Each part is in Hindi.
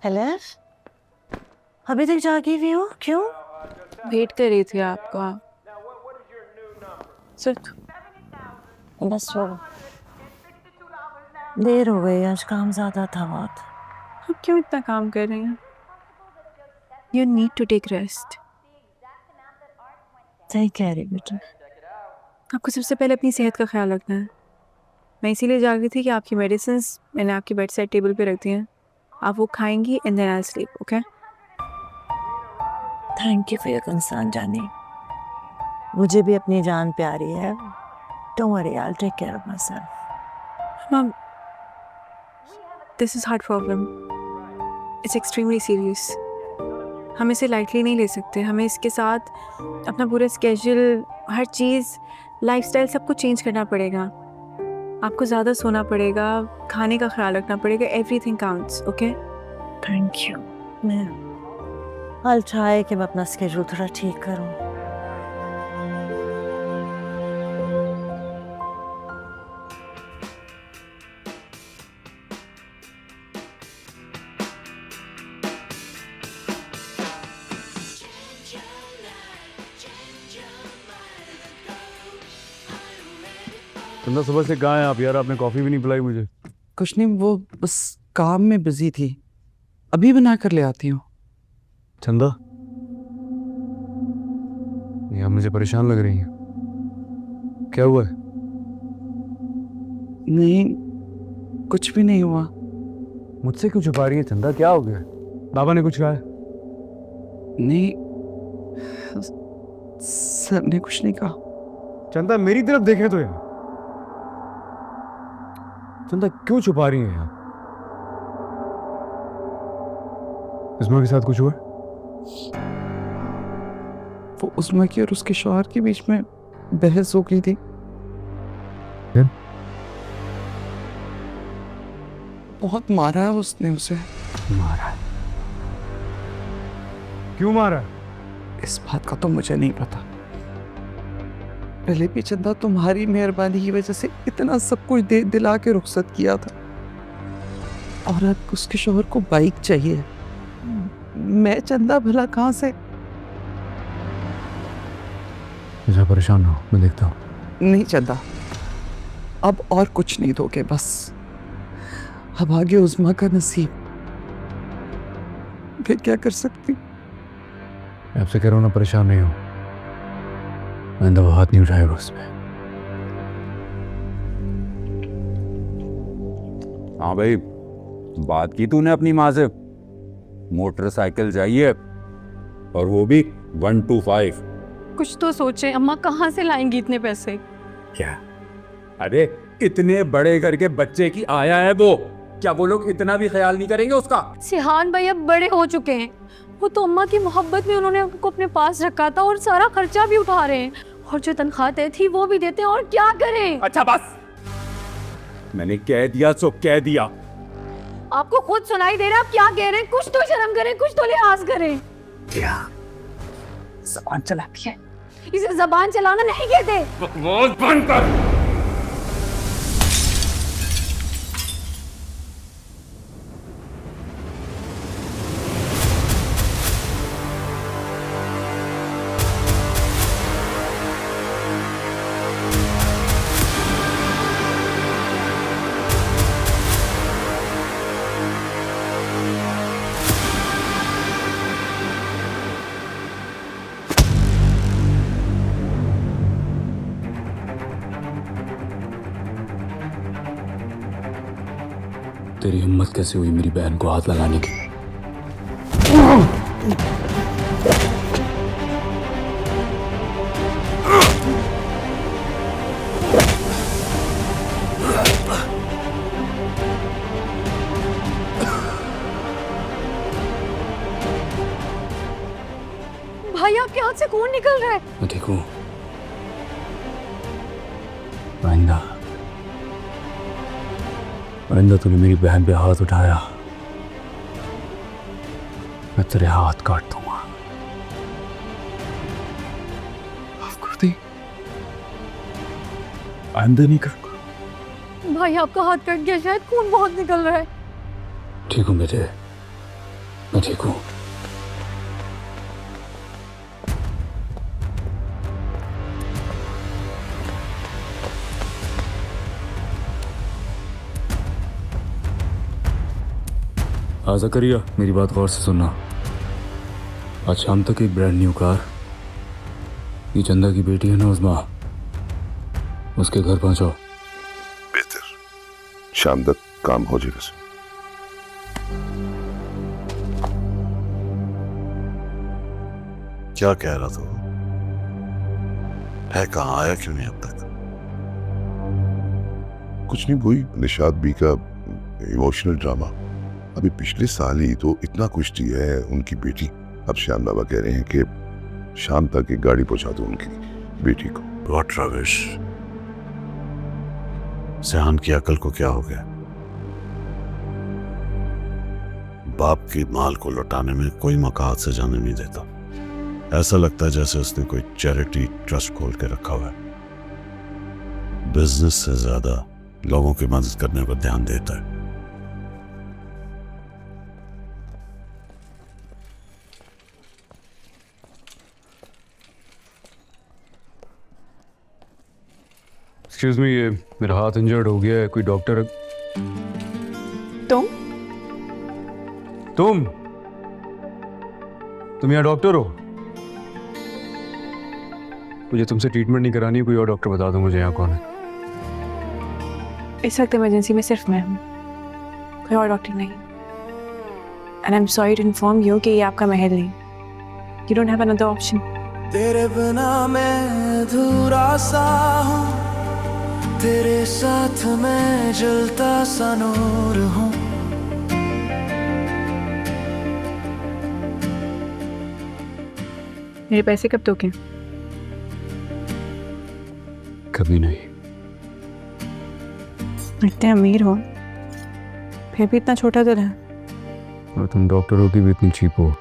हेलो, अभी तक जागी हुई हो? क्यों? वेट कर रही थी आपका। सिर्फ बस वो देर हो गई, आज काम ज्यादा था बहुत। आप क्यों इतना काम कर रही हैं? You need to take rest. सही कह रही बेटा। आपको सबसे पहले अपनी सेहत का ख्याल रखना है। मैं इसीलिए जाग रही थी कि आपकी मेडिसिन मैंने आपकी बेड साइड टेबल पे रख दी हैं। आप वो खाएंगी and then I sleep. Okay? Thank you for your concern जानी। मुझे भी अपनी जान प्यारी है। Don't worry, I will take care of myself. Ma'am, this is heart problem. It's extremely serious. हम इसे लाइटली नहीं ले सकते। हमें इसके साथ अपना पूरा स्केड्यूल, हर चीज़, लाइफस्टाइल सब कुछ चेंज करना पड़ेगा। आपको ज़्यादा सोना पड़ेगा, खाने का ख्याल रखना पड़ेगा। Everything counts. Okay? Thank you. मैं आई विल ट्राई कि मैं अपना स्केड्यूल थोड़ा ठीक करूं। चंदा, सुबह से कहाँ हैं आप यार? आपने कॉफी भी नहीं पिलाई मुझे। कुछ नहीं, वो बस काम में बिजी थी। अभी बना कर ले आती हूँ। चंदा, ये आप मुझे परेशान लग रही हैं। क्या हुआ है? नहीं, कुछ भी नहीं हुआ। मुझसे क्यों छुपा रही है चंदा? क्या हो गया? बाबा ने कुछ कहा है? नहीं, सर ने कुछ नहीं कहा। चंदा, मेरी तरफ देखें तो यार। चंदा, क्यों छुपा रही हैं यार? इस्मा के साथ कुछ हुआ? वो उस्मा की और उसके शौहर के बीच में बहस हो गई थी। फिर? बहुत मारा है उसने उसे। मारा है? क्यों मारा है? इस बात का तो मुझे नहीं पता। पहले भी चंदा तुम्हारी मेहरबानी की वजह से इतना सब कुछ दे दिला के रुखसत किया था, और अब उसके शौहर को बाइक चाहिए। मैं चंदा भला कहां से? मुझे परेशान हो, मैं देखता हूँ। नहीं चंदा, अब और कुछ नहीं दोगे बस। अब आगे उस्मा का नसीब। फिर क्या कर सकती? मैं आपसे कह रहा हूँ ना, परेशान नहीं हो। मैं वो हाथ नहीं उठाएगा उस पे। हाँ भाई, बात की तूने अपनी माँ से? मोटरसाइकिल चाहिए, और वो भी 125। कुछ तो सोचे। अम्मा कहाँ से लाएंगी इतने पैसे? क्या? अरे इतने बड़े घर के बच्चे की आया है वो, क्या वो लोग इतना भी ख्याल नहीं करेंगे उसका? सिहान भाई अब बड़े हो चुके हैं। वो तो अम्मा की मोहब्बत में उन्होंने उनको अपने पास रखा था, और सारा खर्चा भी उठा रहे हैं, और जो तनख्वाह तय थी वो भी देते हैं। और क्या करें? अच्छा बस, मैंने कह दिया सो कह दिया। आपको खुद सुनाई दे रहा है आप क्या कह रहे हैं? कुछ तो शर्म करें, कुछ तो लिहाज करें। क्या ज़बान चलाती है? इसे जबान चलाना नहीं कहते। बकवास बंद कर। तेरी हिम्मत कैसे हुई मेरी बहन को हाथ लगाने की? भाई आपके हाथ से खून निकल रहा है। मैं देखूं? आइंदा आइंदा तूने मेरी बहन पे हाथ उठाया, मैं तेरे हाथ काट दूंगा। माफ कर दी। आइंदा नहीं करूंगा। भाई आपका हाथ कट गया, शायद खून बहुत निकल रहा है। ठीक हूँ बेटे, मैं ठीक हूँ। हाँ ज़करिया, मेरी बात गौर से सुनना। आज शाम तक एक ब्रांड न्यू कार, ये चंदा की बेटी है ना उस्मा, उसके घर पहुंचाओ। बेहतर, शाम तक काम हो जाएगा सर। क्या कह रहा था वो? है कहाँ, आया क्यों नहीं अब तक? कुछ नहीं, वही निशाद बी का इमोशनल ड्रामा। अभी पिछले साल ही तो इतना कुछ दिया है उनकी बेटी। अब श्याम बाबा कह रहे हैं कि शाम तक एक गाड़ी पहुंचा दो उनकी बेटी को। व्हाट रविश, जहान की अकल को क्या हो गया? बाप की माल को लौटाने में कोई मकाहत से जाने नहीं देता। ऐसा लगता है जैसे उसने कोई चैरिटी ट्रस्ट खोल के रखा हुआ है। बिजनेस से ज्यादा लोगों की मदद करने पर ध्यान देता है। एक्सक्यूज मी, ये मेरा हाथ इंजर्ड हो गया है, कोई डॉक्टर? तुम तुम यहाँ डॉक्टर हो? मुझे तुमसे ट्रीटमेंट नहीं करानी, कोई और डॉक्टर बता दो मुझे यहाँ कौन है। इस वक्त इमरजेंसी में सिर्फ मैं हूँ, कोई और डॉक्टर नहीं। And I am sorry to inform you कि ये आपका महल नहीं। You don't have another option. तेरे बिना मैं अधूरा सा हूँ, तेरे साथ मैं जलता सा नूर हूँ। मेरे पैसे कब दोगे? कभी नहीं। इतने अमीर हो फिर भी इतना छोटा दिल है। और तुम डॉक्टर हो कि भी इतनी चीप हो?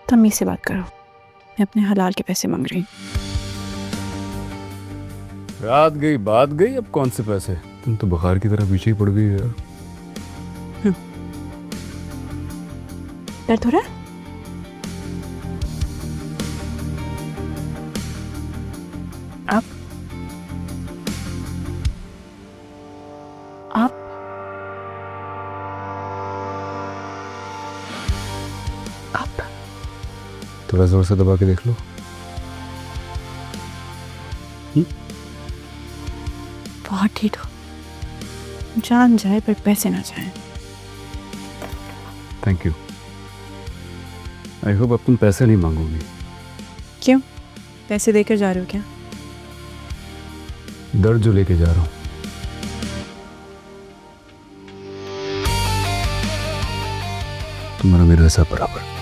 तमीज से बात करो, मैं अपने हलाल के पैसे मांग रही हूँ। रात गई बात गई, अब कौन से पैसे? तुम तो बुखार की तरह पीछे ही पड़ गई यार। दर्द हो रहा है? आप थोड़ा जोर से दबा के देख लो। बहुत ठीक हो, जान जाए पर पैसे ना जाए। Thank you. आई होप अब तुम पैसे नहीं मांगोगी। क्यों? पैसे देकर जा रहे हो क्या? दर्द जो लेके जा रहा हूँ। तुम्हारा मेरा हिसाब बराबर।